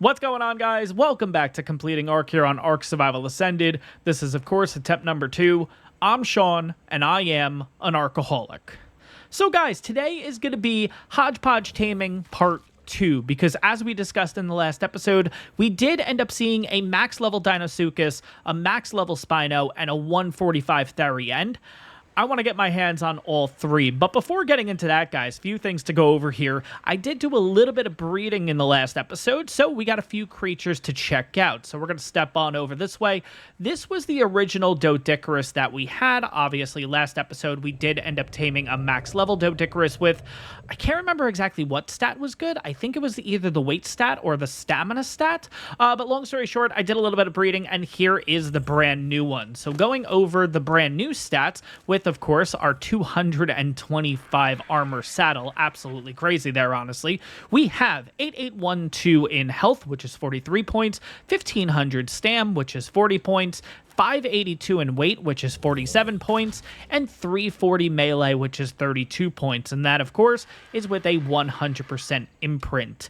What's going on, guys? Welcome back to Completing ARK here on ARK Survival Ascended. This is, of course, attempt number 2. I'm Sean, and I am an Arkaholic. So, guys, today is going to be Hodge-Podge Taming Part 2, because as we discussed in the last episode, we did end up seeing a max level Deinosuchus, a max level Spino, and a 145 Theri end. I want to get my hands on all three, but before getting into that, guys, few things to go over here. I did do a little bit of breeding in the last episode, so we got a few creatures to check out. So we're going to step on over this way. This was the original Doedicurus that we had. Obviously, last episode, we did end up taming a max level Doedicurus with, I can't remember exactly what stat was good. I think it was either the weight stat or the stamina stat. But long story short, I did a little bit of breeding, and here is the brand new one. So going over the brand new stats with, of course, our 225 armor saddle. Absolutely crazy there, honestly. We have 8812 in health, which is 43 points, 1500 stam, which is 40 points, 582 in weight, which is 47 points, and 340 melee, which is 32 points. And that, of course, is with a 100% imprint.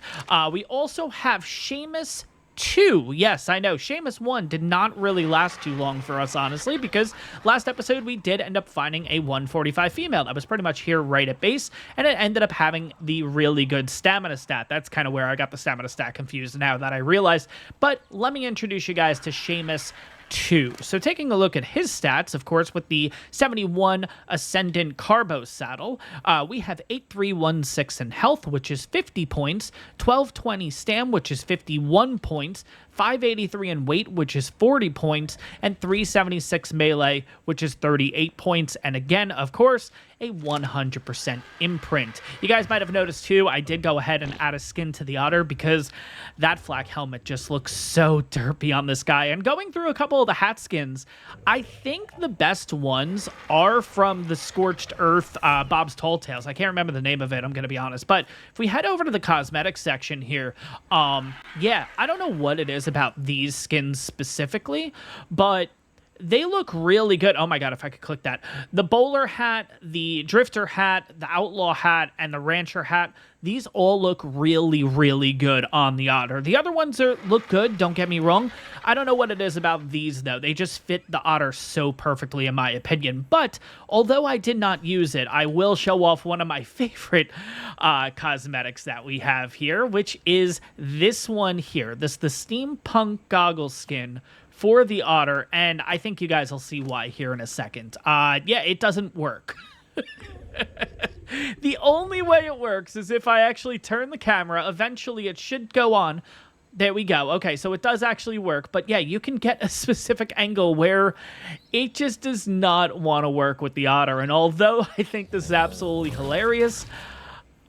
We also have Seamus 2. Yes, I know. Seamus 1 did not really last too long for us, honestly, because last episode we did end up finding a 145 female that was pretty much here right at base, and it ended up having the really good stamina stat. That's kind of where I got the stamina stat confused now that I realized. But let me introduce you guys to Seamus 2. So taking a look at his stats, of course, with the 71 Ascendant Carbo saddle, we have 8316 in health, which is 50 points, 1220 stam, which is 51 points, 583 in weight, which is 40 points, and 376 melee, which is 38 points. And again, of course, a 100% imprint. You guys might have noticed too, I did go ahead and add a skin to the otter because that flak helmet just looks so derpy on this guy. And going through a couple of the hat skins, I think the best ones are from the Scorched Earth Bob's Tall Tales. I can't remember the name of it, I'm going to be honest. But if we head over to the cosmetics section here, yeah, I don't know what it is about these skins specifically, but they look really good. Oh my god, if I could click that. The bowler hat, the drifter hat, the outlaw hat, and the rancher hat, these all look really, really good on the otter. The other ones look good, don't get me wrong. I don't know what it is about these, though. They just fit the otter so perfectly, in my opinion. But although I did not use it, I will show off one of my favorite cosmetics that we have here, which is this one here. The steampunk goggle skin for the otter, and I think you guys will see why here in a second. Yeah, it doesn't work. The only way it works is if I actually turn the camera. Eventually, it should go on. There we go. Okay, so it does actually work, but yeah, you can get a specific angle where it just does not want to work with the otter, and although I think this is absolutely hilarious,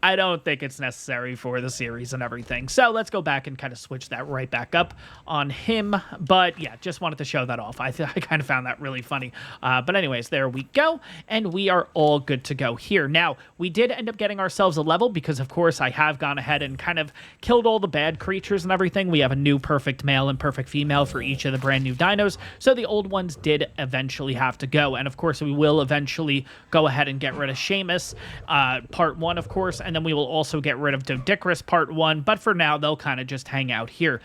I don't think it's necessary for the series and everything. So let's go back and kind of switch that right back up on him. But yeah, just wanted to show that off. I kind of found that really funny. But anyways, there we go. And we are all good to go here. Now, we did end up getting ourselves a level because, of course, I have gone ahead and kind of killed all the bad creatures and everything. We have a new perfect male and perfect female for each of the brand new dinos. So the old ones did eventually have to go. And of course, we will eventually go ahead and get rid of Seamus, part 1, of course. And then we will also get rid of Doedicurus part 1, but for now, they'll kind of just hang out here.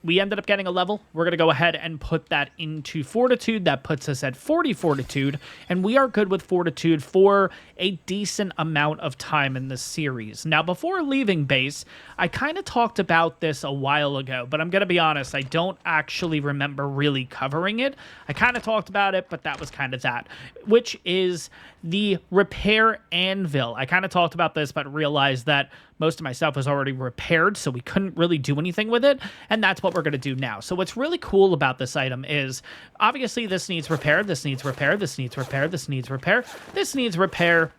We ended up getting a level. We're going to go ahead and put that into Fortitude. That puts us at 40 Fortitude, and we are good with Fortitude for a decent amount of time in this series. Now, before leaving base, I kind of talked about this a while ago, but I'm going to be honest, I don't actually remember really covering it. I kind of talked about it, but that was kind of that, which is the repair anvil. I kind of talked about this, but realized that most of my stuff was already repaired, so we couldn't really do anything with it, and that's what we're going to do now. So what's really cool about this item is, obviously, this needs repair, this needs repair, this needs repair, this needs repair, this needs repair,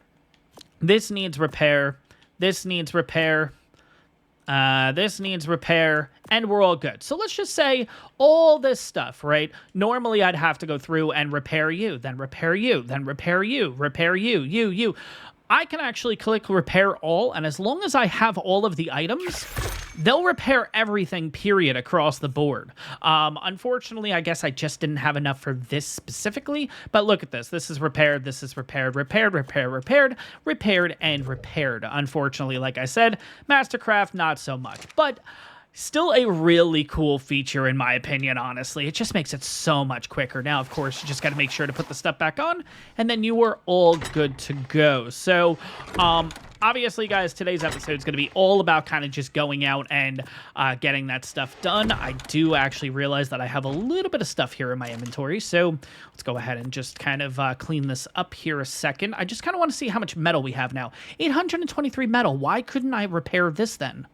this needs repair, this needs repair, this needs repair, and we're all good. So let's just say all this stuff, right? Normally, I'd have to go through and repair you, then repair you, then repair you, repair you, you. I can actually click repair all, and as long as I have all of the items, they'll repair everything, period, across the board. Unfortunately, I guess I just didn't have enough for this specifically, but look at this. This is repaired, this is repaired, repaired, repaired, repaired, repaired, and repaired. Unfortunately, like I said, Mastercraft, not so much. But Still a really cool feature, in my opinion, honestly. It just makes it so much quicker. Now, of course, you just got to make sure to put the stuff back on, and then you are all good to go. So, obviously, guys, today's episode is going to be all about kind of just going out and getting that stuff done. I do actually realize that I have a little bit of stuff here in my inventory, so let's go ahead and just kind of clean this up here a second. I just kind of want to see how much metal we have now. 823 metal. Why couldn't I repair this then?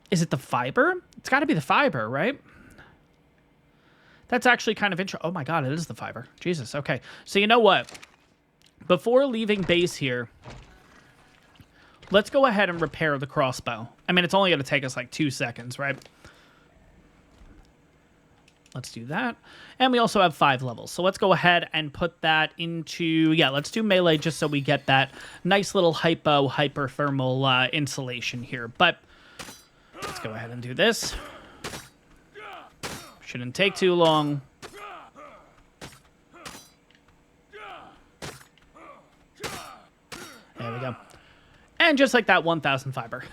Is it the fiber? It's got to be the fiber, right? That's actually kind of interesting. Oh my god, it is the fiber. Jesus, okay. So you know what? Before leaving base here, let's go ahead and repair the crossbow. I mean, it's only going to take us like 2 seconds, right? Let's do that. And we also have 5 levels. So let's go ahead and put that into... Yeah, let's do melee just so we get that nice little hyperthermal insulation here. But let's go ahead and do this. Shouldn't take too long. There we go. And just like that, 1,000 fiber.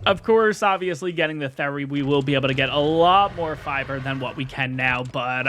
Of course, obviously, getting the theory, we will be able to get a lot more fiber than what we can now. But,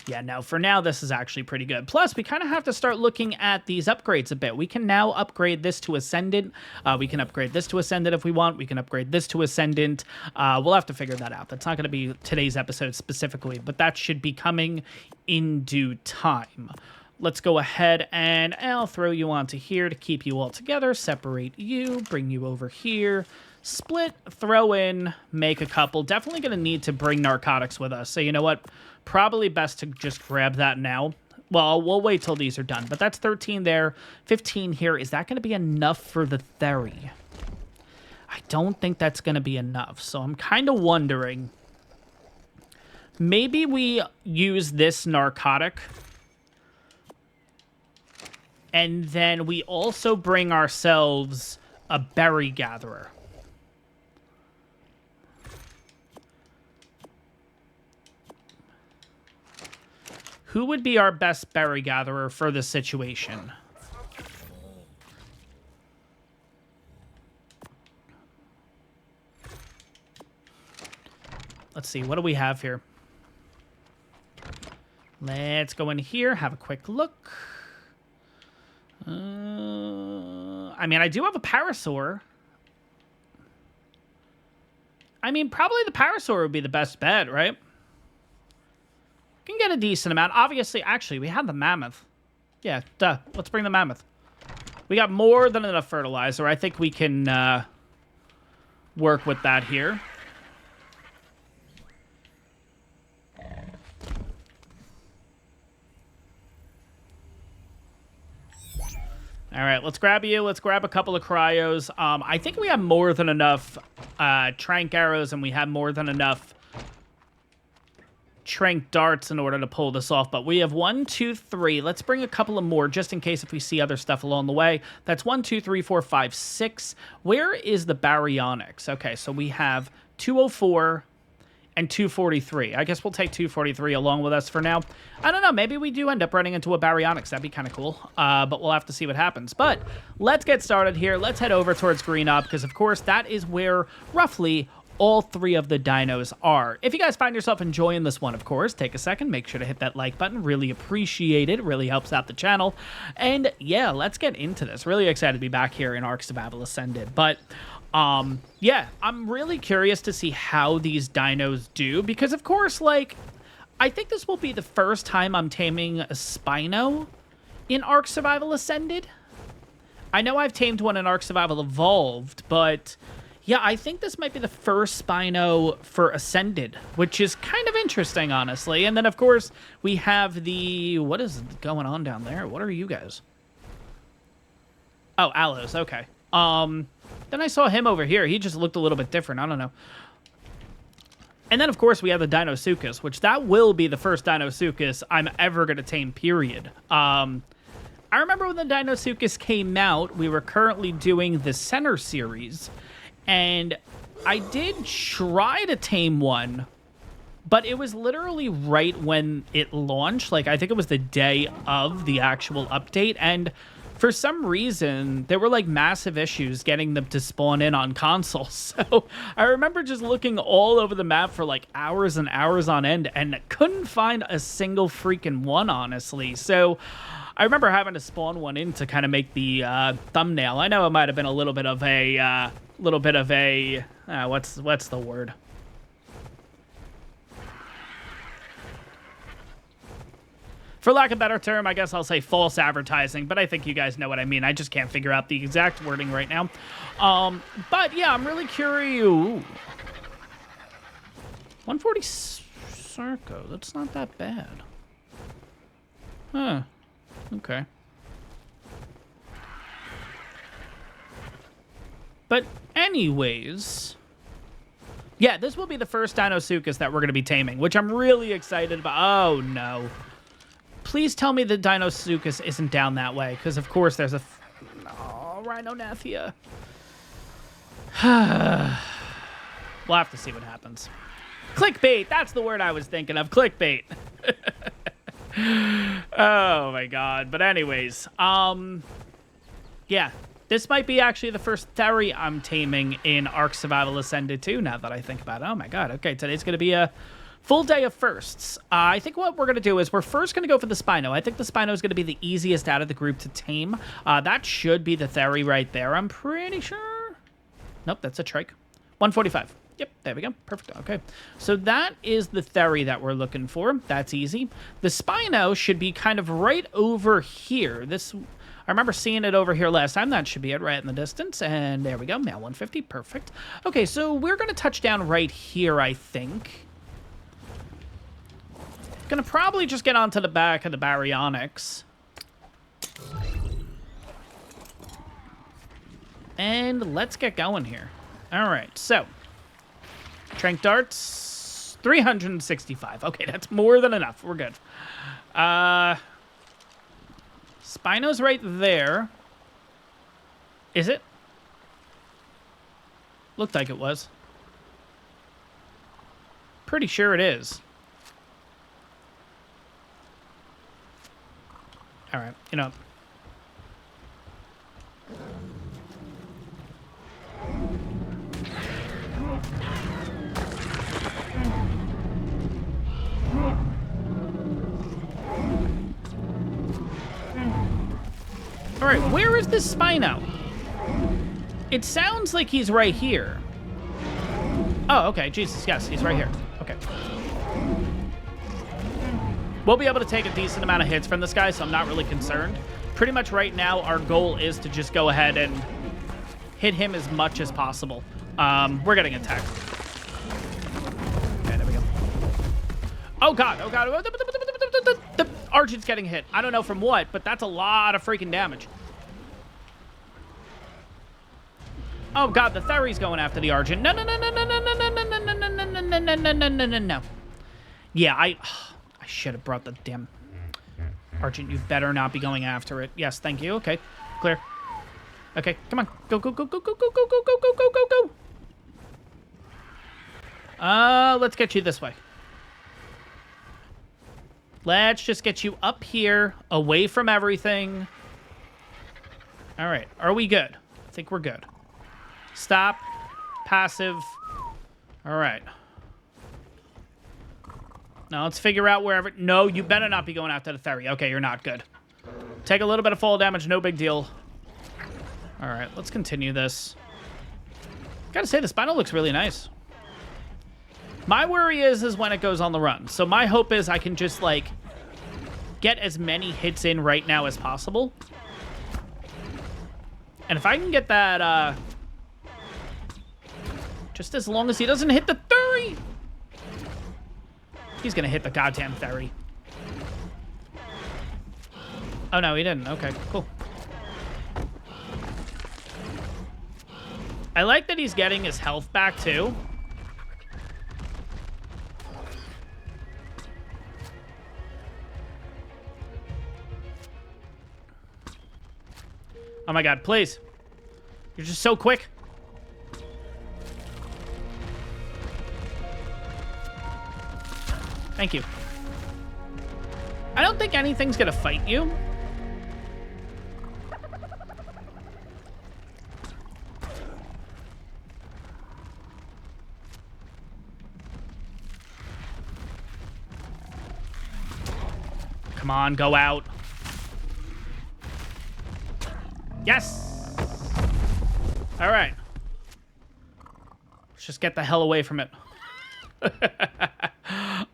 yeah, no, for now, this is actually pretty good. Plus, we kind of have to start looking at these upgrades a bit. We can now upgrade this to Ascendant. We can upgrade this to Ascendant if we want. We can upgrade this to Ascendant. We'll have to figure that out. That's not going to be today's episode specifically, but that should be coming in due time. Let's go ahead and I'll throw you onto here to keep you all together. Separate you, bring you over here. Split, throw in, make a couple. Definitely going to need to bring narcotics with us. So you know what? Probably best to just grab that now. Well, we'll wait till these are done. But that's 13 there, 15 here. Is that going to be enough for the theory? I don't think that's going to be enough. So I'm kind of wondering. Maybe we use this narcotic. And then we also bring ourselves a berry gatherer. Who would be our best berry gatherer for this situation? Let's see, what do we have here? Let's go in here, have a quick look. I mean, I do have a parasaur. I mean, probably the parasaur would be the best bet, right? Can get a decent amount. Obviously, actually, we have the mammoth. Yeah, duh. Let's bring the mammoth. We got more than enough fertilizer. I think we can work with that here. All right, let's grab you. Let's grab a couple of cryos. I think we have more than enough trank arrows, and we have more than enough trank darts in order to pull this off. But we have 1, 2, 3. Let's bring a couple of more just in case if we see other stuff along the way. That's 1, 2, 3, 4, 5, 6. Where is the baryonyx? Okay, so we have 204 and 243. I guess we'll take 243 along with us for now. I don't know. Maybe we do end up running into a baryonyx. That'd be kind of cool. But we'll have to see what happens. But let's get started here. Let's head over towards Green Up because, of course, that is where roughly all 3 of the dinos are. If you guys find yourself enjoying this one, of course, take a second. Make sure to hit that like button. Really appreciate it. Really helps out the channel. And yeah, let's get into this. Really excited to be back here in ARK Survival Ascended. But yeah, I'm really curious to see how these dinos do because, of course, like, I think this will be the first time I'm taming a Spino in ARK Survival Ascended. I know I've tamed one in ARK Survival Evolved, but yeah, I think this might be the first Spino for Ascended, which is kind of interesting, honestly. And then, of course, we have the... What is going on down there? What are you guys? Oh, Aloes, okay. Then I saw him over here. He just looked a little bit different. I don't know. And then, of course, we have the Deinosuchus, which that will be the first Deinosuchus I'm ever going to tame, period. I remember when the Deinosuchus came out, we were currently doing the Center series, and I did try to tame one, but it was literally right when it launched. Like, I think it was the day of the actual update, and for some reason, there were like massive issues getting them to spawn in on consoles. So I remember just looking all over the map for like hours and hours on end and couldn't find a single freaking one, honestly. So I remember having to spawn one in to kind of make the thumbnail. I know it might have been a little bit of a, what's the word? For lack of a better term, I guess I'll say false advertising, but I think you guys know what I mean. I just can't figure out the exact wording right now. But yeah, I'm really curious. Ooh. 140 Sarco, that's not that bad. Huh. Okay. But anyways, yeah, this will be the first Deinosuchus that we're going to be taming, which I'm really excited about. Oh, no. Please tell me the Deinosuchus isn't down that way, because of course there's a... Oh, Rhinonathia. We'll have to see what happens. Clickbait, that's the word I was thinking of, clickbait. Oh my god, but anyways, yeah, this might be actually the first Theory I'm taming in ARK Survival Ascended 2, now that I think about it. Oh my god, okay, today's going to be a full day of firsts. I think what we're going to do is we're first going to go for the Spino. I think the Spino is going to be the easiest out of the group to tame. That should be the Theory right there, I'm pretty sure. Nope, that's a trike. 145. Yep, there we go. Perfect. Okay. So that is the Theory that we're looking for. That's easy. The Spino should be kind of right over here. I remember seeing it over here last time. That should be it right in the distance. And there we go. Male 150. Perfect. Okay, so we're going to touch down right here, I think. Gonna probably just get onto the back of the Baryonyx. And let's get going here. All right, so... Trank darts, 365. Okay, that's more than enough. We're good. Spino's right there. Is it? Looked like it was. Pretty sure it is. All right, you know. All right, where is this Spino? It sounds like he's right here. Oh, okay, Jesus, yes, he's right here. Okay. We'll be able to take a decent amount of hits from this guy, so I'm not really concerned. Pretty much right now, our goal is to just go ahead and hit him as much as possible. We're getting attacked. Okay, there we go. Oh, God, oh, God. The Argent's getting hit. I don't know from what, but that's a lot of freaking damage. Oh, God, the Theory's going after the Argent. No, no, no, no, no, no, no, no, no, no, no, no, no, no, no, no, no, no, no, no. Yeah, I should have brought the damn Argent. You better not be going after it. Yes, thank you. Okay, clear. Okay, come on. Go, go, go, go, go, go, go, go, go, go, go, go, go. Let's get you this way. Let's just get you up here, away from everything. All right, are we good? I think we're good. Stop. Passive. All right. Now let's figure out wherever... No, you better not be going after the Theory. Okay, you're not good. Take a little bit of fall damage, no big deal. All right, let's continue this. Gotta say, the Spino looks really nice. My worry is when it goes on the run. So my hope is I can just, like, get as many hits in right now as possible. And if I can get that, just as long as he doesn't hit the Theory. He's gonna hit the goddamn Theory. Oh, no, he didn't. Okay, cool. I like that he's getting his health back, too. Oh my god, please. You're just so quick. Thank you. I don't think anything's gonna fight you. Come on, go out. Yes! All right. Let's just get the hell away from it.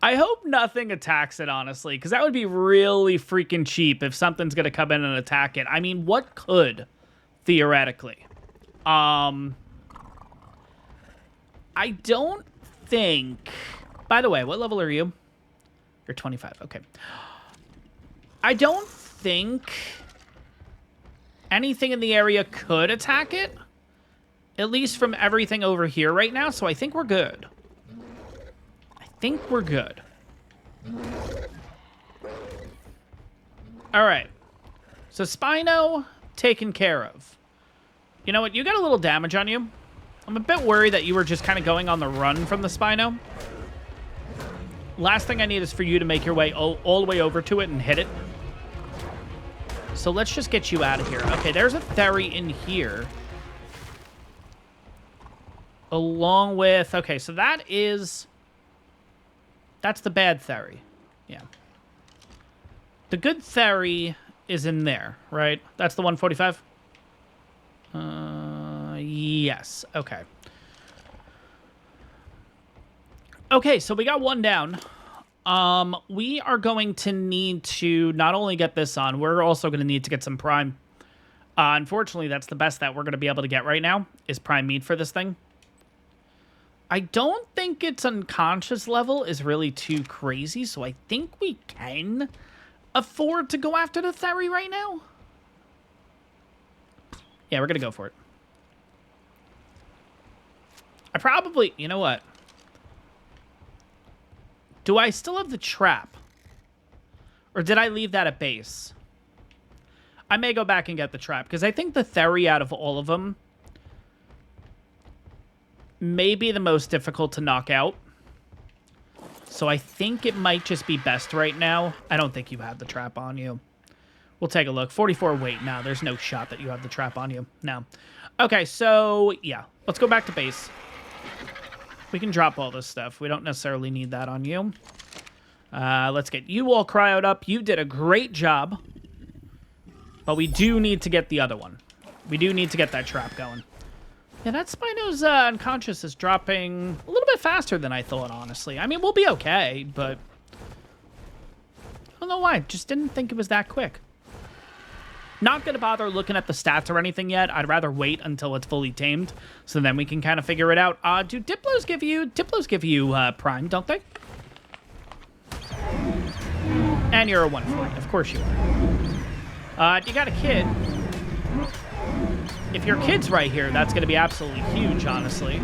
I hope nothing attacks it, honestly, because that would be really freaking cheap if something's going to come in and attack it. I mean, what could, theoretically? I don't think... By the way, what level are you? You're 25. Okay. I don't think anything in the area could attack it. At least from everything over here right now, so I think we're good. I think we're good. All right. So Spino, taken care of. You know what? You got a little damage on you. I'm a bit worried that you were just kind of going on the run from the Spino. Last thing I need is for you to make your way all the way over to it and hit it. So let's just get you out of here. Okay, there's a Thery in here. Along with... Okay, so that's the bad Thery. Yeah. The good Thery is in there, right? That's the 145? Yes. Okay. Okay, so we got one down. We are going to need to not only get this on, we're also going to need to get some prime. Unfortunately, that's the best that we're going to be able to get right now, is prime meat for this thing. I don't think its unconscious level is really too crazy, so I think we can afford to go after the Thery right now. Yeah, we're going to go for it. I probably... You know what? Do I still have the trap? Or did I leave that at base? I may go back and get the trap, because I think the Thery out of all of them may be the most difficult to knock out. So I think it might just be best right now. I don't think you have the trap on you. We'll take a look. 44 weight. No, there's no shot that you have the trap on you. No. Okay, so, yeah. Let's go back to base. We can drop all this stuff. We don't necessarily need that on you. Let's get you all cryoed up. You did a great job. But we do need to get the other one. We do need to get that trap going. Yeah, that Spino's unconscious is dropping a little bit faster than I thought, honestly. I mean, we'll be okay, but... I don't know why. Just didn't think it was that quick. Not going to bother looking at the stats or anything yet. I'd rather wait until it's fully tamed, so then we can kind of figure it out. Do Diplos give you prime, don't they? And you're a 140. Of course you are. You got a kid. If your kid's right here, that's going to be absolutely huge, honestly.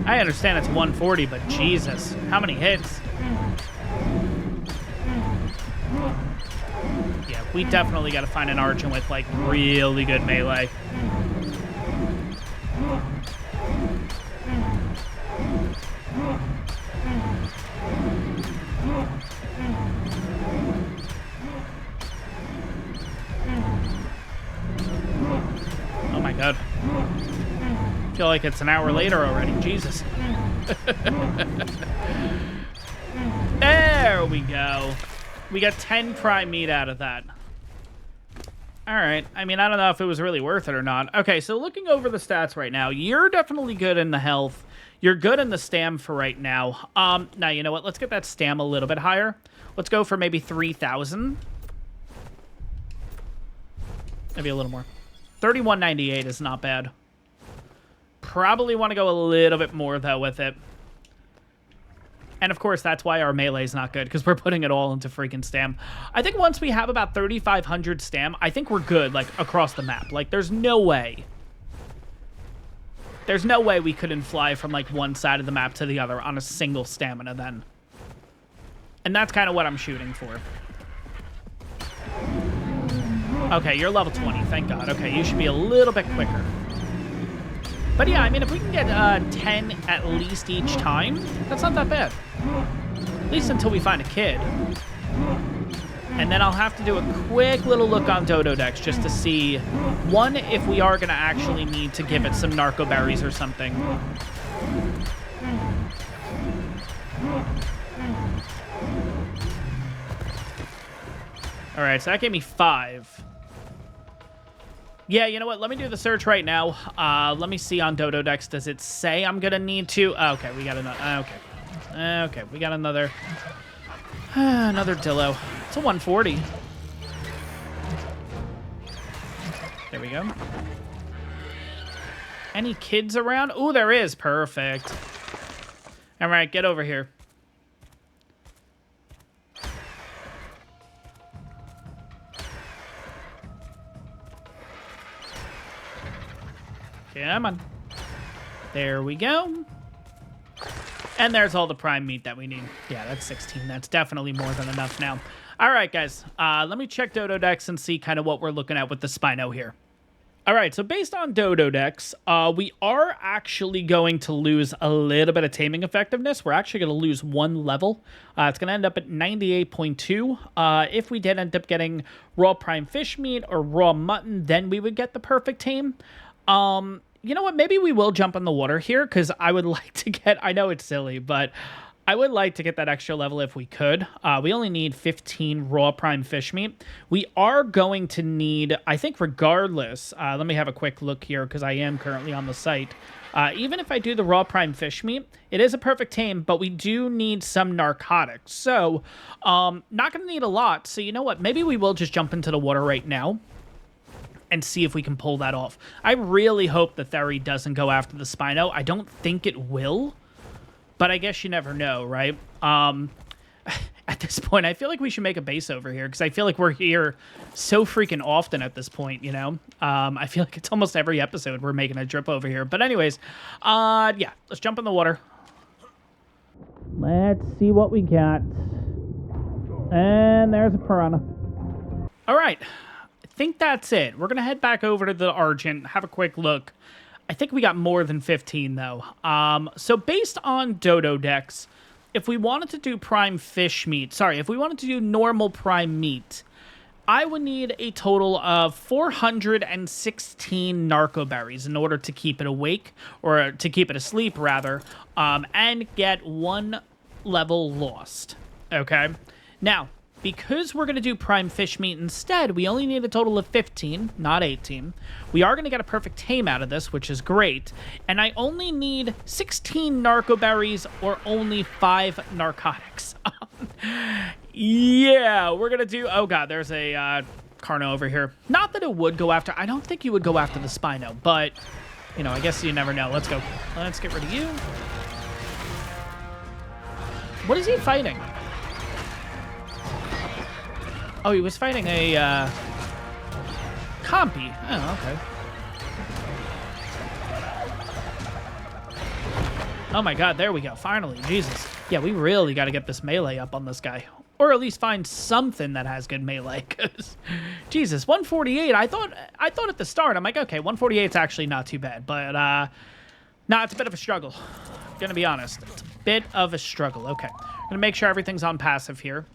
I understand it's 140, but Jesus, how many hits? Yeah, we definitely got to find an Archon with, like, really good melee. Oh my god. I feel like it's an hour later already. Jesus. There we go. We got 10 prime meat out of that. All right. I mean, I don't know if it was really worth it or not. Okay, so looking over the stats right now, you're definitely good in the health. You're good in the stam for right now. Now, you know what? Let's get that stam a little bit higher. Let's go for maybe 3,000. Maybe a little more. 3198 is not bad. Probably want to go a little bit more, though, with it. And, of course, that's why our melee is not good, because we're putting it all into freaking stam. I think once we have about 3,500 stam, I think we're good, like, across the map. Like, there's no way. There's no way we couldn't fly from, like, one side of the map to the other on a single stamina, then. And that's kind of what I'm shooting for. Okay, you're level 20, thank God. Okay, you should be a little bit quicker. But yeah, I mean, if we can get 10 at least each time, that's not that bad. At least until we find a kid. And then I'll have to do a quick little look on Dodo Dex just to see, one, if we are going to actually need to give it some narco berries or something. All right, so that gave me 5. Yeah, you know what? Let me do the search right now. Let me see on Dodo Dex. Does it say I'm going to need to? Oh, okay, we got another. Okay, we got another. Another Dillo. It's a 140. There we go. Any kids around? Ooh, there is. Perfect. All right, get over here. Come on. There we go. And there's all the prime meat that we need. Yeah, that's 16. That's definitely more than enough now. All right, guys. Let me check Dodo Dex and see kind of what we're looking at with the Spino here. All right, so based on Dodo Dex, we are actually going to lose a little bit of taming effectiveness. We're actually going to lose 1 level. It's going to end up at 98.2. If we did end up getting raw prime fish meat or raw mutton, then we would get the perfect tame. You know what? Maybe we will jump in the water here because I would like to get... I know it's silly, but I would like to get that extra level if we could. We only need 15 raw prime fish meat. We are going to need, I think regardless... let me have a quick look here because I am currently on the site. Even if I do the raw prime fish meat, it is a perfect tame, but we do need some narcotics. So, not going to need a lot. So you know what? Maybe we will just jump into the water right now and see if we can pull that off. I really hope the Theory doesn't go after the Spino. I don't think it will, but I guess you never know, right? At this point, I feel like we should make a base over here because I feel like we're here so freaking often at this point, you know? I feel like it's almost every episode we're making a trip over here. But anyways, yeah, let's jump in the water. Let's see what we got. And there's a piranha. All right. I think that's it. We're going to head back over to the Argent, have a quick look. I think we got more than 15, though. So based on Dodo Dex, if we wanted to do prime fish meat, sorry, if we wanted to do normal prime meat, I would need a total of 416 narco berries in order to keep it awake, or to keep it asleep, rather, and get 1 level lost, okay? Now, because we're going to do prime fish meat instead, we only need a total of 15, not 18. We are going to get a perfect tame out of this, which is great. And I only need 16 narco berries or only 5 narcotics. Yeah, we're going to do... Oh, God, there's a Carno over here. Not that it would go after... I don't think you would go after the Spino, but, you know, I guess you never know. Let's go. Let's get rid of you. What is he fighting? Oh, he was fighting a, compy. Oh, okay. Oh my God, there we go. Finally, Jesus. Yeah, we really got to get this melee up on this guy. Or at least find something that has good melee, because, Jesus, 148, I thought at the start, I'm like, okay, 148 is actually not too bad, but, nah, it's a bit of a struggle. I'm gonna be honest. It's a bit of a struggle. Okay. I'm gonna make sure everything's on passive here.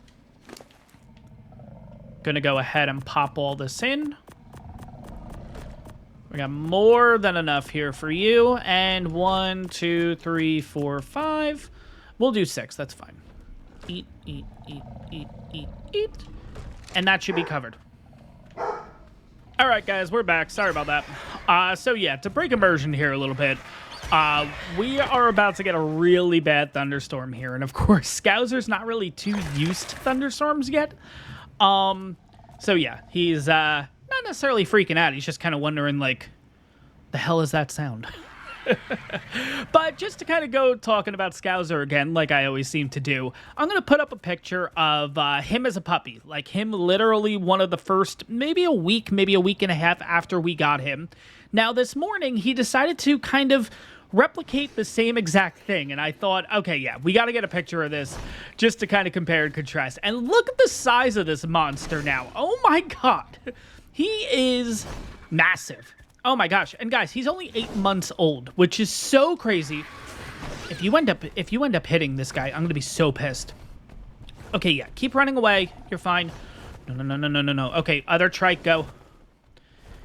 Gonna go ahead and pop all this in. We got more than enough here for you. And 1, 2, 3, 4, 5. We'll do 6. That's fine. Eat, eat, eat, eat, eat, eat. And that should be covered. All right, guys, we're back. Sorry about that. So yeah, to break immersion here a little bit, we are about to get a really bad thunderstorm here. And of course, Scouser's not really too used to thunderstorms yet. So yeah, he's, not necessarily freaking out. He's just kind of wondering, like, the hell is that sound? But just to kind of go talking about Scouser again, like I always seem to do, I'm going to put up a picture of, him as a puppy. Like, him literally one of the first, maybe a week and a half after we got him. Now, this morning, he decided to kind of replicate the same exact thing. And I thought, okay, yeah, we got to get a picture of this just to kind of compare and contrast. And look at the size of this monster now. Oh my God. He is massive. Oh my gosh. And guys, he's only 8 months old, which is so crazy. If you end up hitting this guy, I'm going to be so pissed. Okay, yeah, keep running away. You're fine. No. Okay, other trike, go.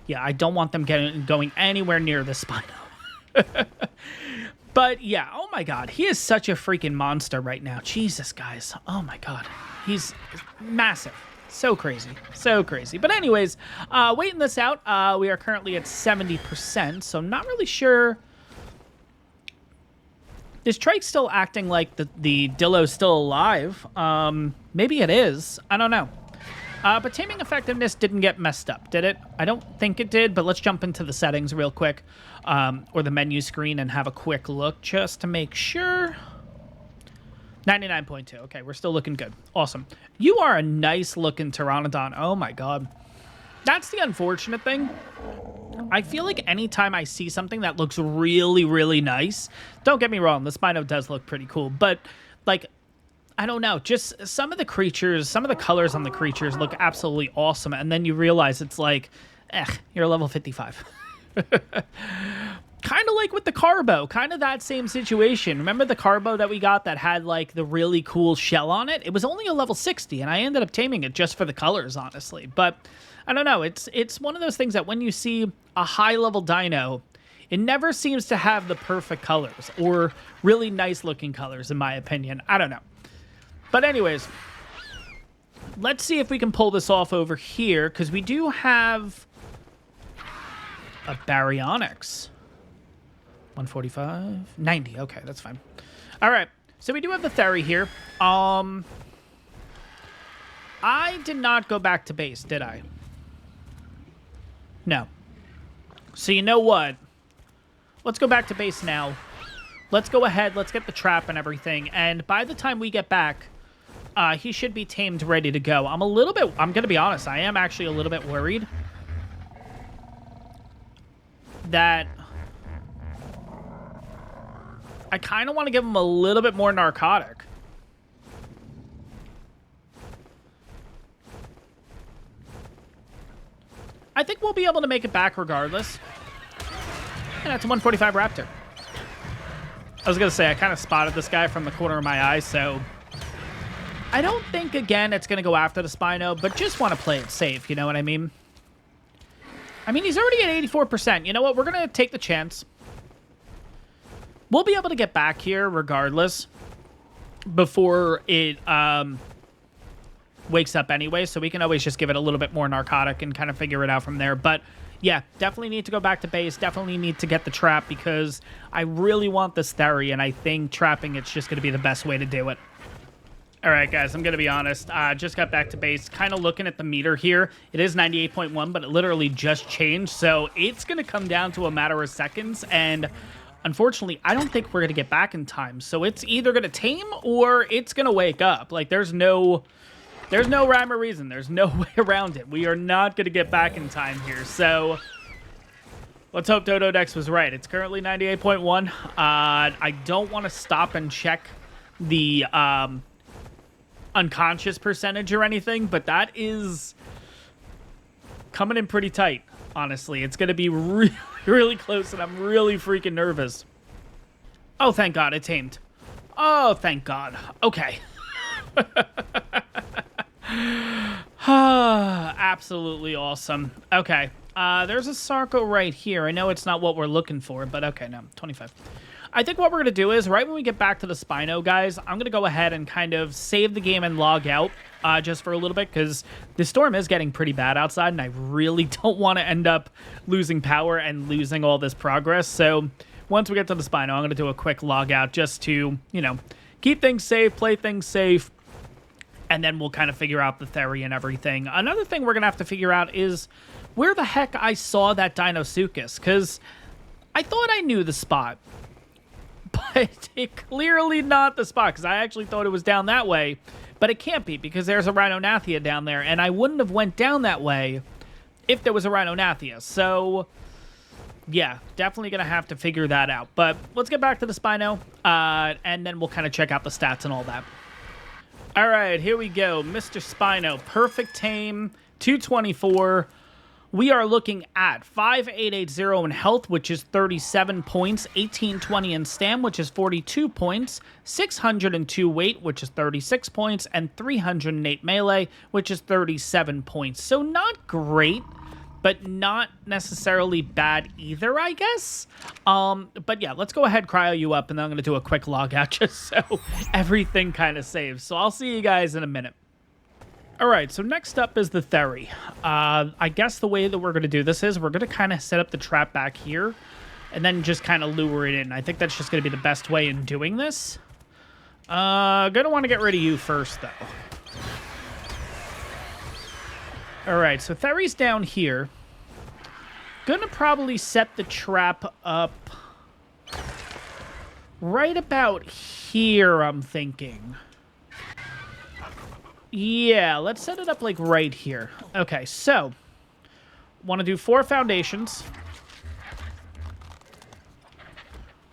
Yeah, I don't want them going anywhere near the Spino. But yeah, oh my God, he is such a freaking monster right now. Jesus, guys. Oh my God. He's massive. So crazy. So crazy. But anyways, waiting this out, we are currently at 70%, so I'm not really sure. Is Trike still acting like the Dillo's still alive? Maybe it is. I don't know. But taming effectiveness didn't get messed up, did it? I don't think it did, but let's jump into the settings real quick, or the menu screen, and have a quick look just to make sure. 99.2. Okay, we're still looking good. Awesome. You are a nice-looking Pteranodon. Oh, my God. That's the unfortunate thing. I feel like anytime I see something that looks really, really nice, don't get me wrong, the Spino does look pretty cool, but, like, I don't know, just some of the creatures, some of the colors on the creatures look absolutely awesome, and then you realize it's like, you're level 55. Kind of like with the Carbo, kind of that same situation. Remember the Carbo that we got that had, like, the really cool shell on it? It was only a level 60, and I ended up taming it just for the colors, honestly. But, I don't know, it's one of those things that when you see a high-level dino, it never seems to have the perfect colors, or really nice-looking colors, in my opinion. I don't know. But anyways, let's see if we can pull this off over here, because we do have a Baryonyx. 145, 90. Okay, that's fine. All right, so we do have the Theory here. I did not go back to base, did I? No. So you know what? Let's go back to base now. Let's go ahead. Let's get the trap and everything. And by the time we get back, he should be tamed, ready to go. I'm going to be honest, I am actually a little bit worried that I kind of want to give him a little bit more narcotic. I think we'll be able to make it back regardless. And that's a 145 Raptor. I was going to say, I kind of spotted this guy from the corner of my eye, so I don't think, again, it's going to go after the Spino, but just want to play it safe, you know what I mean? I mean, he's already at 84%. You know what? We're going to take the chance. We'll be able to get back here regardless before it wakes up anyway, so we can always just give it a little bit more narcotic and kind of figure it out from there. But yeah, definitely need to go back to base. Definitely need to get the trap because I really want this Theory, and I think trapping it's just going to be the best way to do it. All right, guys, I'm going to be honest. Just got back to base. Kind of looking at the meter here. It is 98.1, but it literally just changed, so it's going to come down to a matter of seconds, and unfortunately, I don't think we're going to get back in time. So it's either going to tame or it's going to wake up. Like, there's no rhyme or reason. There's no way around it. We are not going to get back in time here. So let's hope Dododex was right. It's currently 98.1. I don't want to stop and check the unconscious percentage or anything, but that is coming in pretty tight, honestly. It's going to be really, really close, and I'm really freaking nervous. Oh, thank God, it tamed. Oh, thank God. Okay. Absolutely awesome. Okay. There's a Sarco right here. I know it's not what we're looking for, but okay, no, 25. I think what we're going to do is, right when we get back to the Spino, guys, I'm going to go ahead and kind of save the game and log out just for a little bit, because the storm is getting pretty bad outside, and I really don't want to end up losing power and losing all this progress. So once we get to the Spino, I'm going to do a quick log out just to, you know, keep things safe, play things safe, and then we'll kind of figure out the Theory and everything. Another thing we're going to have to figure out is where the heck I saw that Dinosuchus, because I thought I knew the spot, but it clearly not the spot, because I actually thought it was down that way, but it can't be, because there's a Rhinonathia down there, and I wouldn't have went down that way if there was a Rhinonathia. So yeah, definitely going to have to figure that out. But let's get back to the Spino, and then we'll kind of check out the stats and all that. All right, here we go. Mr. Spino, perfect tame, 224. We are looking at 5880 in health, which is 37 points, 1820 in stam, which is 42 points, 602 weight, which is 36 points, and 308 melee, which is 37 points. So not great, but not necessarily bad either, I guess. But yeah, let's go ahead, cryo you up, and then I'm going to do a quick log out just so everything kind of saves. So I'll see you guys in a minute. All right, so next up is the Theory. I guess the way that we're going to do this is we're going to kind of set up the trap back here and then just kind of lure it in. I think that's just going to be the best way in doing this. Going to want to get rid of you first, though. All right, so Theory's down here. Going to probably set the trap up right about here, I'm thinking. Yeah, let's set it up, like, right here. Okay, so, want to do 4 foundations.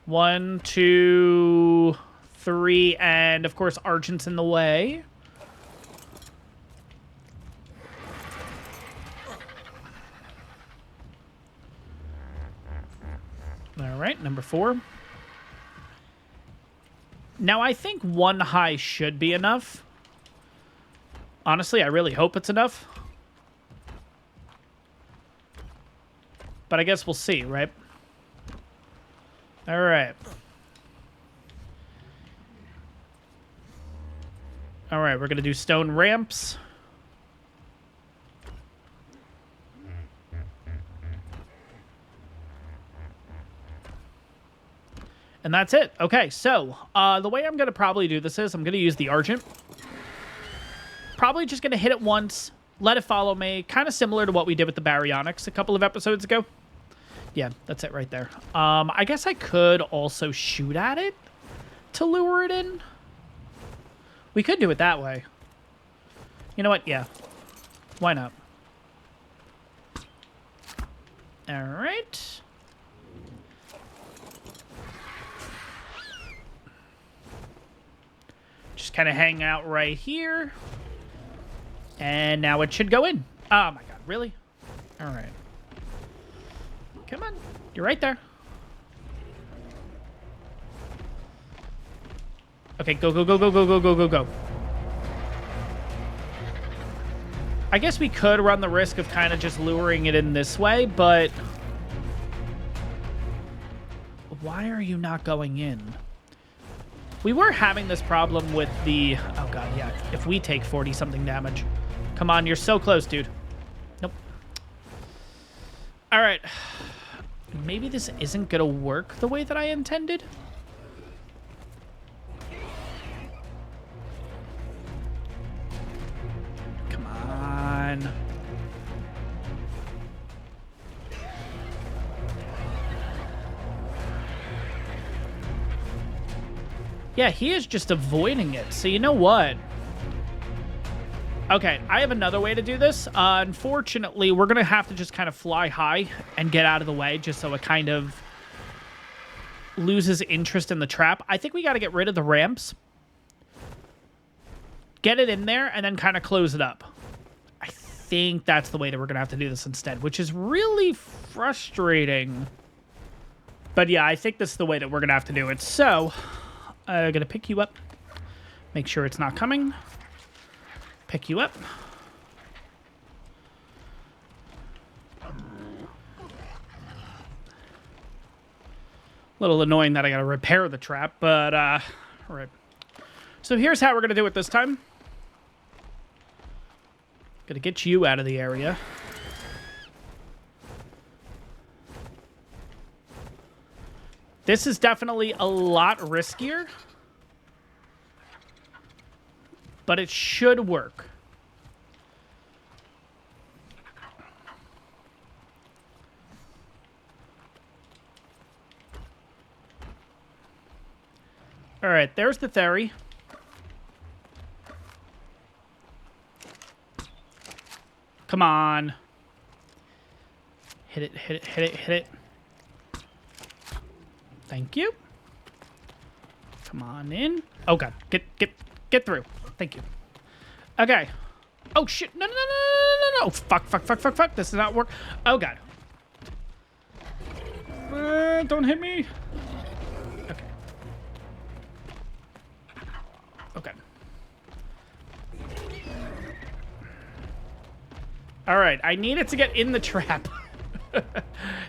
1, 2, 3, and, of course, Argent's in the way. All right, number 4. Now, I think 1 high should be enough. Honestly, I really hope it's enough. But I guess we'll see, right? All right. All right, we're going to do stone ramps. And that's it. Okay, so the way I'm going to probably do this is I'm going to use the Argent. Probably just going to hit it once, let it follow me, kind of similar to what we did with the Baryonyx a couple of episodes ago. Yeah, that's it right there. I guess I could also shoot at it to lure it in. We could do it that way. You know what? Yeah. Why not? All right. Just kind of hang out right here. And now it should go in. Oh my god, really? All right. Come on. You're right there. Okay, go, go, go, go, go, go, go, go, go. I guess we could run the risk of kind of just luring it in this way, but... Why are you not going in? We were having this problem with the... Oh god, yeah. If we take 40-something damage. Come on, you're so close, dude. Nope. All right. Maybe this isn't going to work the way that I intended. Come on. Yeah, he is just avoiding it. So you know what? Okay, I have another way to do this. Unfortunately, we're going to have to just kind of fly high and get out of the way just so it kind of loses interest in the trap. I think we got to get rid of the ramps. Get it in there and then kind of close it up. I think that's the way that we're going to have to do this instead, which is really frustrating. But yeah, I think this is the way that we're going to have to do it. So, I'm going to pick you up. Make sure it's not coming. Pick you up. Little annoying that I gotta repair the trap, but all right. So here's how we're gonna do it this time. Gonna get you out of the area. This is definitely a lot riskier, but it should work. All right, there's the Theory. Come on. Hit it, hit it, hit it, hit it. Thank you. Come on in. Oh, God. Get through. Thank you. Okay. Oh, shit. No. Fuck. This does not work. Oh, God. Don't hit me. Okay. Okay. All right. I need it to get in the trap.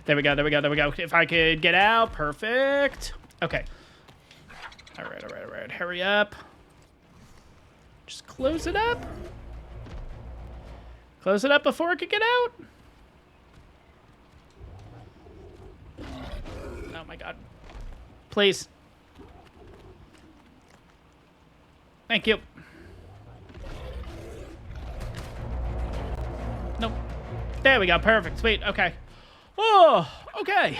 There we go. If I could get out. Perfect. Okay. All right. Hurry up. Just close it up. Close it up before it could get out. Oh my God. Please. Thank you. Nope. There we go. Perfect. Sweet. Okay. Oh, okay.